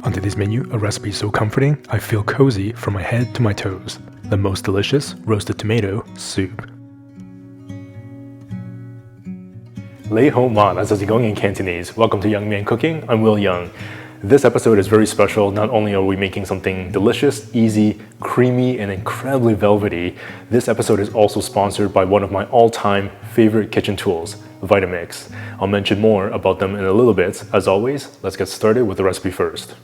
On today's menu, a recipe so comforting, I feel cozy from my head to my toes. The most delicious roasted tomato soup. 你好嘛，那就是Yeung in Cantonese. Welcome to Young Man Cooking. I'm Yeung. This episode is very special. Not only are we making something delicious, easy, creamy, and incredibly velvety, this episode is also sponsored by one of my all-time favorite kitchen tools, VITAMIX. I'll mention more about them in a little bit. As always, let's get started with the recipe first.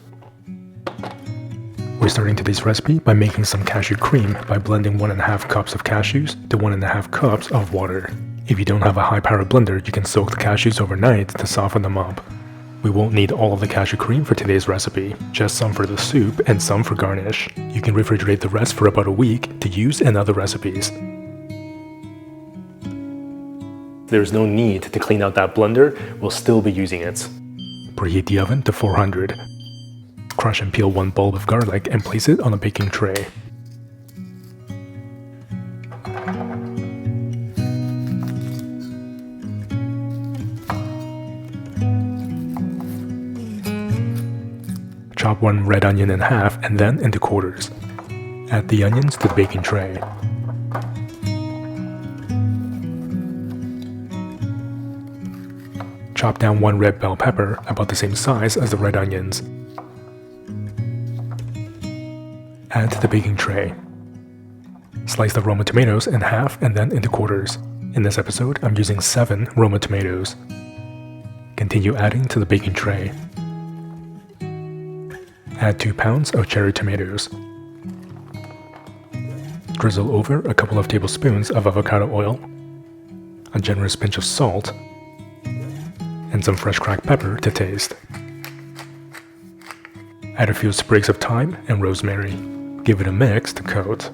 We're starting today's recipe by making some cashew cream by blending 1.5 cups of cashews to 1.5 cups of water. If you don't have a high-powered blender, you can soak the cashews overnight to soften them up. We won't need all of the cashew cream for today's recipe, just some for the soup and some for garnish. You can refrigerate the rest for about a week to use in other recipes. There's no need to clean out that blender, we'll still be using it. Preheat the oven to 400. Crush and peel 1 bulb of garlic and place it on a baking tray. Chop 1 red onion in half and then into quarters. Add the onions to the baking tray. Chop down 1 red bell pepper, about the same size as the red onions. Add to the baking tray. Slice the Roma tomatoes in half and then into quarters. In this episode, I'm using 7 Roma tomatoes. Continue adding to the baking tray. Add 2 pounds of cherry tomatoes. Drizzle over a couple of tablespoons of avocado oil, a generous pinch of salt, and some fresh cracked pepper to taste. Add a few sprigs of thyme and rosemary. Give it a mix to coat.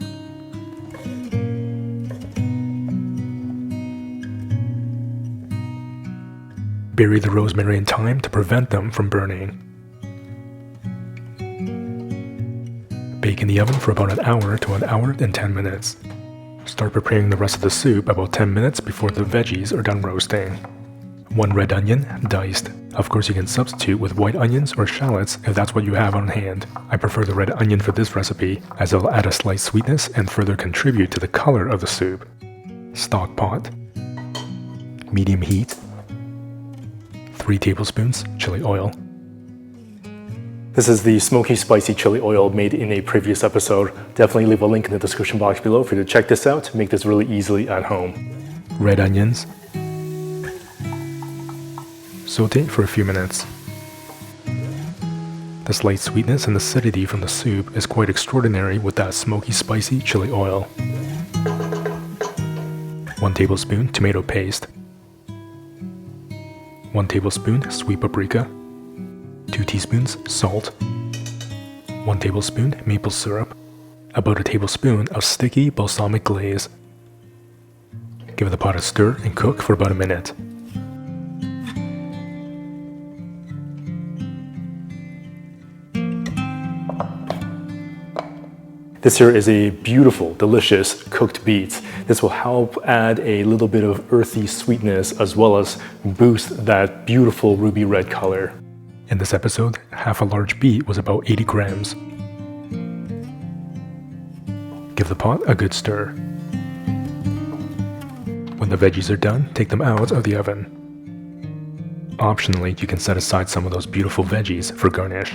Bury the rosemary and thyme to prevent them from burning. Bake in the oven for about an hour to an hour and 10 minutes. Start preparing the rest of the soup about 10 minutes before the veggies are done roasting. 1 red onion, diced. Of course, you can substitute with white onions or shallots if that's what you have on hand. I prefer the red onion for this recipe, as it'll add a slight sweetness and further contribute to the color of the soup. Stock pot. Medium heat. 3 tablespoons chili oil. This is the smoky spicy chili oil made in a previous episode. Definitely leave a link in the description box below for you to check this out. Make this really easily at home. Red onions. Saute for a few minutes. The slight sweetness and acidity from the soup is quite extraordinary with that smoky spicy chili oil. 1 tablespoon tomato paste. 1 tablespoon sweet paprika. 2 teaspoons salt. 1 tablespoon maple syrup. About a tablespoon of sticky balsamic glaze. Give the pot a stir and cook for about a minute. This here is a beautiful, delicious cooked beet. This will help add a little bit of earthy sweetness as well as boost that beautiful ruby red color. In this episode, half a large beet was about 80 grams. Give the pot a good stir. When the veggies are done, take them out of the oven. Optionally, you can set aside some of those beautiful veggies for garnish.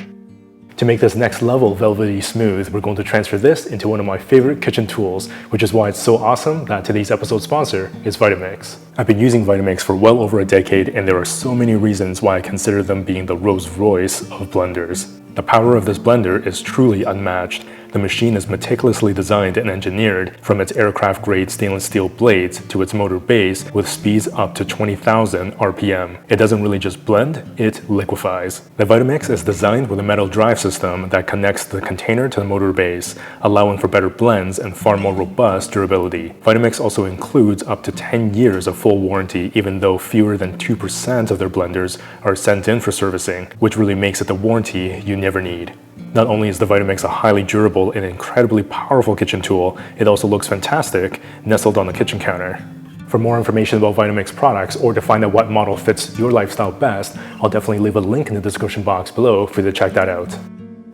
To make this next level velvety smooth, we're going to transfer this into one of my favorite kitchen tools, which is why it's so awesome that today's episode sponsor is VITAMIX. I've been using VITAMIX for well over a decade, and there are so many reasons why I consider them being the Rolls Royce of blenders. The power of this blender is truly unmatched. The machine is meticulously designed and engineered, from its aircraft-grade stainless steel blades to its motor base, with speeds up to 20,000 RPM. It doesn't really just blend, it liquefies. The VITAMIX is designed with a metal drive system that connects the container to the motor base, allowing for better blends and far more robust durability. VITAMIX also includes up to 10 years of full warranty, even though fewer than 2% of their blenders are sent in for servicing, which really makes it the warranty you never need. Not only is the VITAMIX a highly durable and incredibly powerful kitchen tool, it also looks fantastic nestled on the kitchen counter. For more information about VITAMIX products or to find out what model fits your lifestyle best, I'll definitely leave a link in the description box below for you to check that out.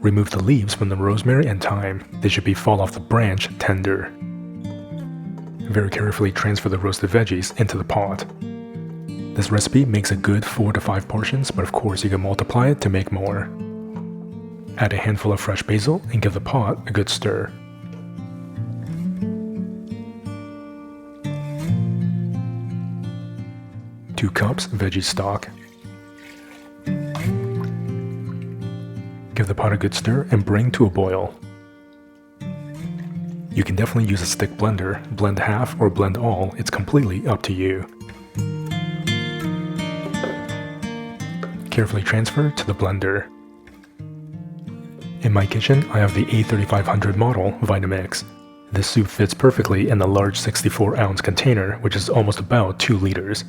Remove the leaves from the rosemary and thyme. They should be fall off the branch tender. Very carefully transfer the roasted veggies into the pot. This recipe makes a good 4 to 5 portions, but of course you can multiply it to make more. Add a handful of fresh basil and give the pot a good stir. Two cups veggie stock. Give the pot a good stir and bring to a boil. You can definitely use a stick blender, blend half or blend all, it's completely up to you. Carefully transfer to the blender. In my kitchen, I have the A3500 model VITAMIX. This soup fits perfectly in the large 64-ounce container, which is almost about 2 liters.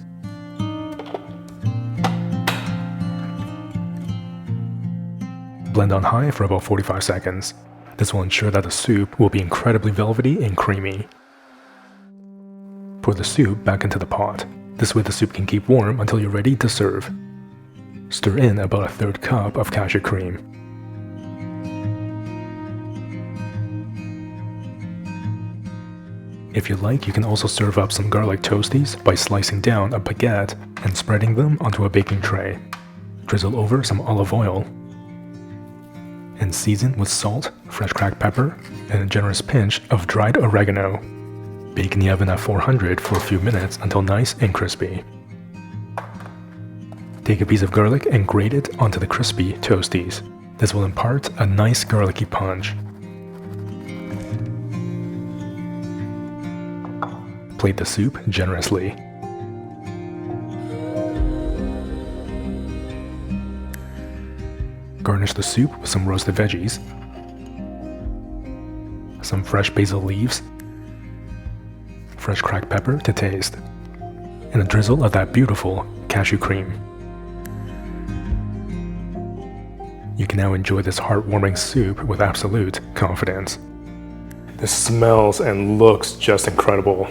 Blend on high for about 45 seconds. This will ensure that the soup will be incredibly velvety and creamy. Pour the soup back into the pot. This way the soup can keep warm until you're ready to serve. Stir in about a 1/3 cup of cashew cream. If you like, you can also serve up some garlic toasties by slicing down a baguette and spreading them onto a baking tray. Drizzle over some olive oil and season with salt, fresh cracked pepper, and a generous pinch of dried oregano. Bake in the oven at 400 for a few minutes until nice and crispy. Take a piece of garlic and grate it onto the crispy toasties. This will impart a nice garlicky punch. Plate the soup generously. Garnish the soup with some roasted veggies, some fresh basil leaves, fresh cracked pepper to taste, and a drizzle of that beautiful cashew cream. You can now enjoy this heartwarming soup with absolute confidence. This smells and looks just incredible.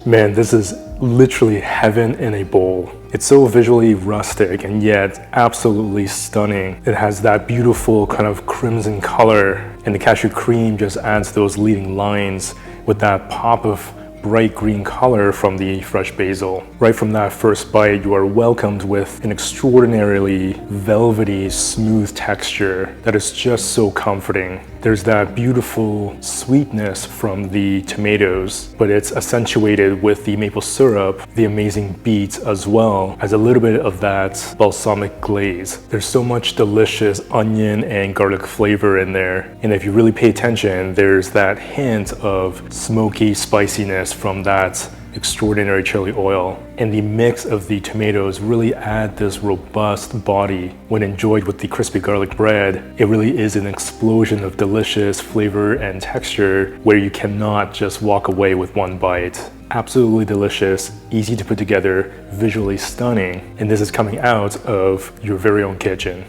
Man, this is literally heaven in a bowl. It's so visually rustic and yet absolutely stunning. It has that beautiful kind of crimson color, and the cashew cream just adds those leading lines with that pop of bright green color from the fresh basil. Right from that first bite, you are welcomed with an extraordinarily velvety, smooth texture that is just so comforting. There's that beautiful sweetness from the tomatoes, but it's accentuated with the maple syrup, the amazing beets, as well as a little bit of that balsamic glaze. There's so much delicious onion and garlic flavor in there. And if you really pay attention, there's that hint of smoky spiciness from that extraordinary chili oil. And the mix of the tomatoes really add this robust body. When enjoyed with the crispy garlic bread, it really is an explosion of delicious flavor and texture where you cannot just walk away with one bite. Absolutely delicious, easy to put together, visually stunning, and this is coming out of your very own kitchen.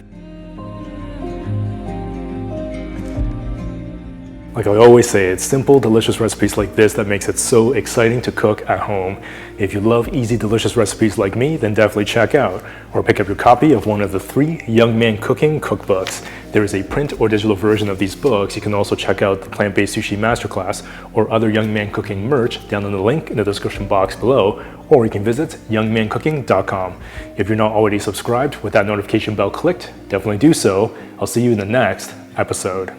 Like I always say, it's simple, delicious recipes like this that makes it so exciting to cook at home. If you love easy, delicious recipes like me, then definitely check out or pick up your copy of one of the 3 Young Man Cooking cookbooks. There is a print or digital version of these books. You can also check out the Plant-Based Sushi Masterclass or other Young Man Cooking merch down in the link in the description box below, or you can visit youngmancooking.com. If you're not already subscribed with that notification bell clicked, definitely do so. I'll see you in the next episode.